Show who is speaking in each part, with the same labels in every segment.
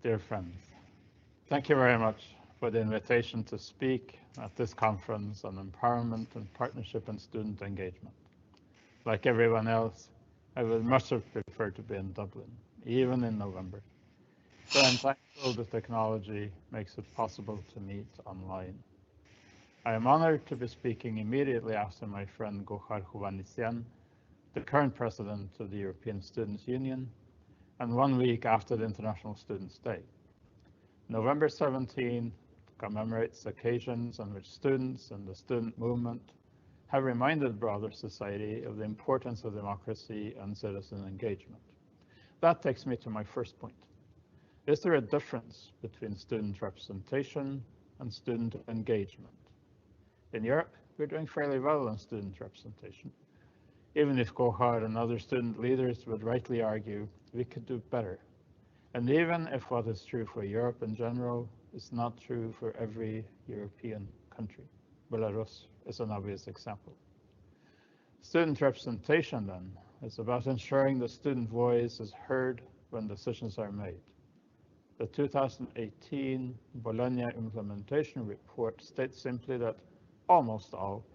Speaker 1: Dear friends, thank you very much for the invitation to speak at this conference on empowerment and partnership and student engagement. Like everyone else, I would much have preferred to be in Dublin, even in November. But I'm thankful the technology makes it possible to meet online. I am honored to be speaking immediately after my friend Gohar Hovhannisyan, the current president of the European Students' Union, and 1 week after the International Students' Day. November 17 commemorates occasions on which students and the student movement have reminded broader society of the importance of democracy and citizen engagement. That takes me to my first point. Is there a difference between student representation and student engagement? In Europe, we're doing fairly well on student representation. Even if Gohar and other student leaders would rightly argue we could do better. And even if what is true for Europe in general is not true for every European country. Belarus is an obvious example. Student representation, then, is about ensuring the student voice is heard when decisions are made. The 2018 Bologna Implementation Report states simply that almost all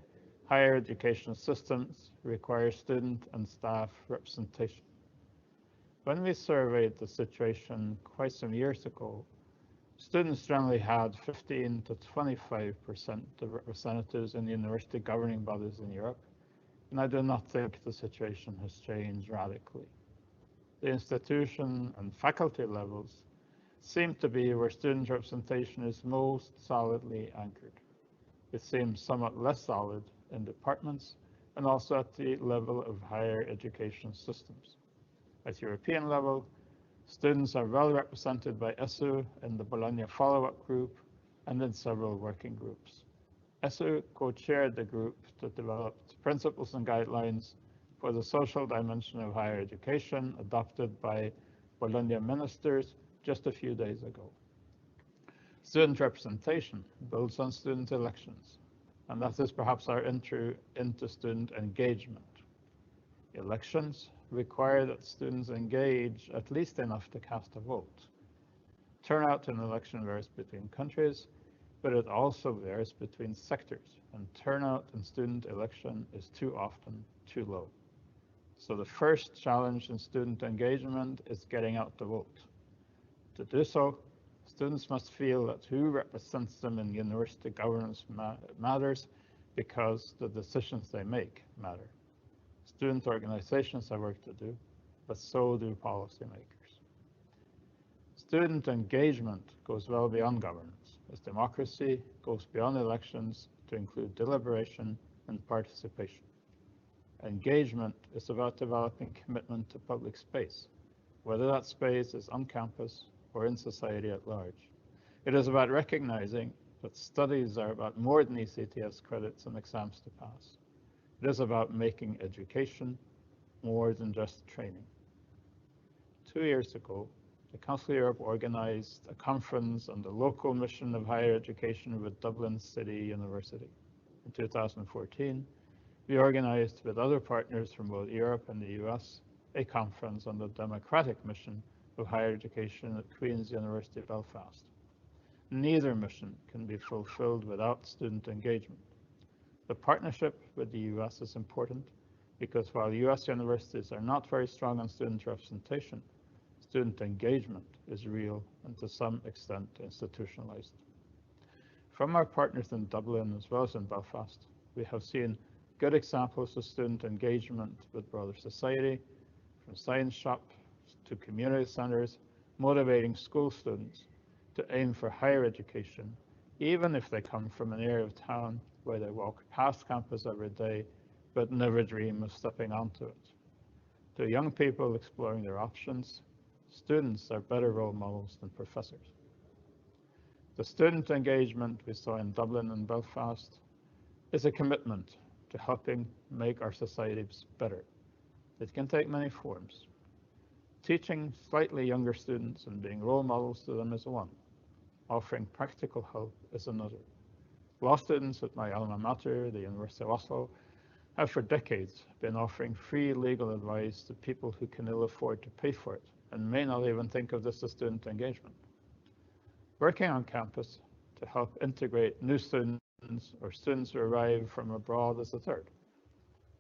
Speaker 1: higher education systems require student and staff representation. When we surveyed the situation quite some years ago, students generally had 15 to 25% of representatives in university governing bodies in Europe, and I do not think the situation has changed radically. The institution and faculty levels seem to be where student representation is most solidly anchored. It seems somewhat less solid in departments and also at the level of higher education systems. At European level, students are well represented by ESU in the Bologna follow-up group and in several working groups. ESU co-chaired the group that developed principles and guidelines for the social dimension of higher education adopted by Bologna ministers just a few days ago. Student representation builds on student elections, and that is perhaps our entry into student engagement. Elections require that students engage at least enough to cast a vote. Turnout in an election varies between countries, but it also varies between sectors, and turnout in student election is too often too low. So the first challenge in student engagement is getting out the vote. To do so, students must feel that who represents them in university governance matters because the decisions they make matter. Student organizations have work to do, but so do policymakers. Student engagement goes well beyond governance, as democracy goes beyond elections to include deliberation and participation. Engagement is about developing commitment to public space, whether that space is on campus or in society at large. It is about recognizing that studies are about more than ECTS credits and exams to pass. It is about making education more than just training. 2 years ago, the Council of Europe organized a conference on the local mission of higher education with Dublin City University. In 2014, we organized with other partners from both Europe and the US a conference on the democratic mission of higher education at Queen's University Belfast. Neither mission can be fulfilled without student engagement. The partnership with the US is important because while US universities are not very strong on student representation, student engagement is real and to some extent institutionalized. From our partners in Dublin as well as in Belfast, we have seen good examples of student engagement with broader society, from science shops to community centers, motivating school students to aim for higher education, even if they come from an area of town where they walk past campus every day but never dream of stepping onto it. To young people exploring their options, students are better role models than professors. The student engagement we saw in Dublin and Belfast is a commitment to helping make our societies better. It can take many forms. Teaching slightly younger students and being role models to them is one. Offering practical help is another. Law students at my alma mater, the University of Oslo, have for decades been offering free legal advice to people who can ill afford to pay for it and may not even think of this as student engagement. working on campus to help integrate new students or students who arrive from abroad as a third.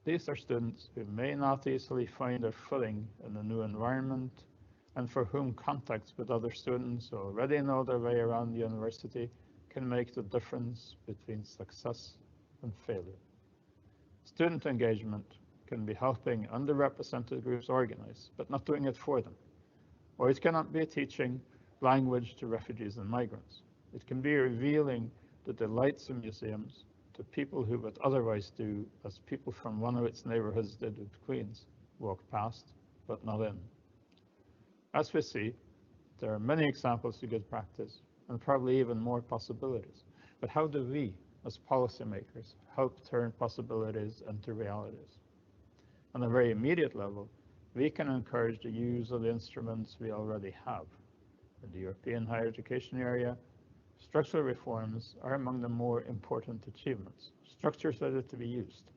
Speaker 1: These are students who may not easily find their footing in the new environment and for whom contacts with other students who already know their way around the university can make the difference between success and failure. Student engagement can be helping underrepresented groups organize, but not doing it for them. Or it cannot be teaching language to refugees and migrants. It can be revealing the delights of museums to people who would otherwise do as people from one of its neighborhoods did with Queens, walk past, but not in. As we see, there are many examples of good practice and probably even more possibilities. But how do we, as policymakers, help turn possibilities into realities? On a very immediate level, we can encourage the use of the instruments we already have. In the European higher education area, structural reforms are among the more important achievements. Structures that are to be used.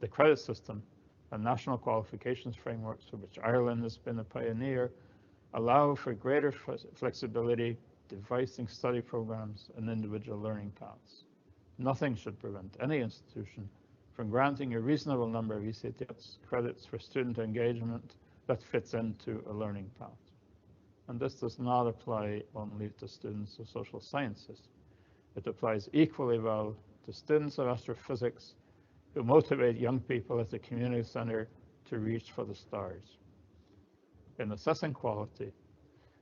Speaker 1: The credit system and national qualifications frameworks, for which Ireland has been a pioneer, allow for greater flexibility, devising study programs and individual learning paths. Nothing should prevent any institution from granting a reasonable number of ECTS credits for student engagement that fits into a learning path. And this does not apply only to students of social sciences. It applies equally well to students of astrophysics who motivate young people at the community center to reach for the stars. In assessing quality,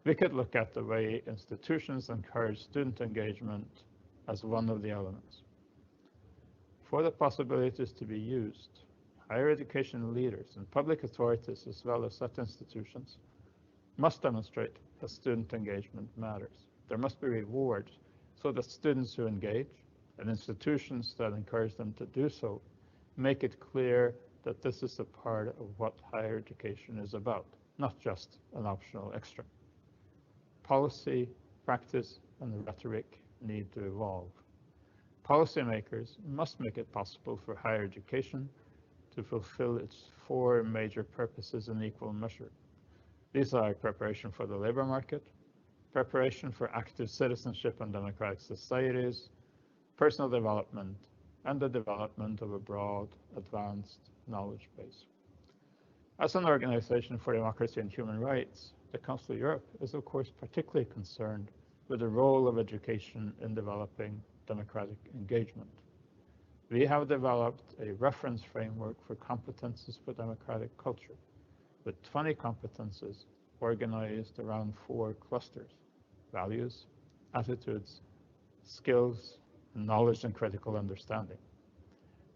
Speaker 1: we could look at the way institutions encourage student engagement as one of the elements. For the possibilities to be used, higher education leaders and public authorities, as well as such institutions, must demonstrate that student engagement matters. There must be rewards so that students who engage and institutions that encourage them to do so make it clear that this is a part of what higher education is about, not just an optional extra. Policy, practice, and rhetoric need to evolve. Policymakers must make it possible for higher education to fulfill its four major purposes in equal measure. These are preparation for the labor market, preparation for active citizenship and democratic societies, personal development, and the development of a broad, advanced knowledge base. As an organization for democracy and human rights, the Council of Europe is of course particularly concerned with the role of education in developing democratic engagement. We have developed a reference framework for competences for democratic culture, with 20 competences organized around four clusters: values, attitudes, skills, knowledge, and critical understanding.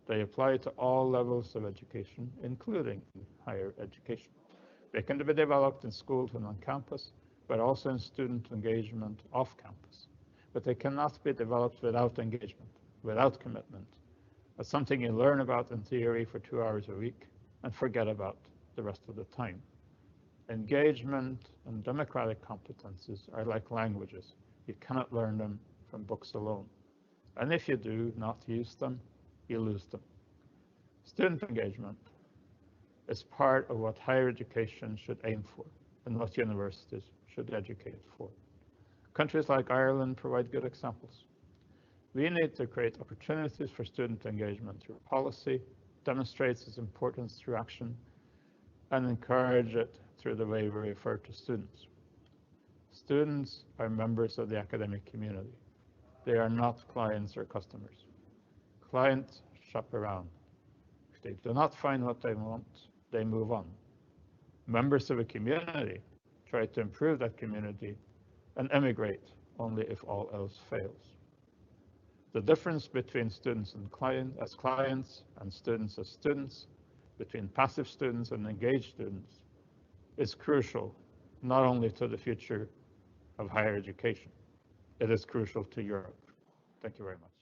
Speaker 1: They apply to all levels of education, including higher education. They can be developed in schools and on campus, but also in student engagement off campus. But they cannot be developed without engagement, without commitment, as something you learn about in theory for 2 hours a week and forget about the rest of the time. Engagement and democratic competences are like languages. You cannot learn them from books alone. And if you do not use them, you lose them. Student engagement is part of what higher education should aim for and what universities should educate for. Countries like Ireland provide good examples. We need to create opportunities for student engagement through policy, demonstrate its importance through action, and encourage it through the way we refer to students. Students are members of the academic community. They are not clients or customers. Clients shop around. If they do not find what they want, they move on. Members of a community try to improve that community and emigrate only if all else fails. The difference between students and as clients and students as students, between passive students and engaged students, is crucial not only to the future of higher education, it is crucial to Europe. Thank you very much.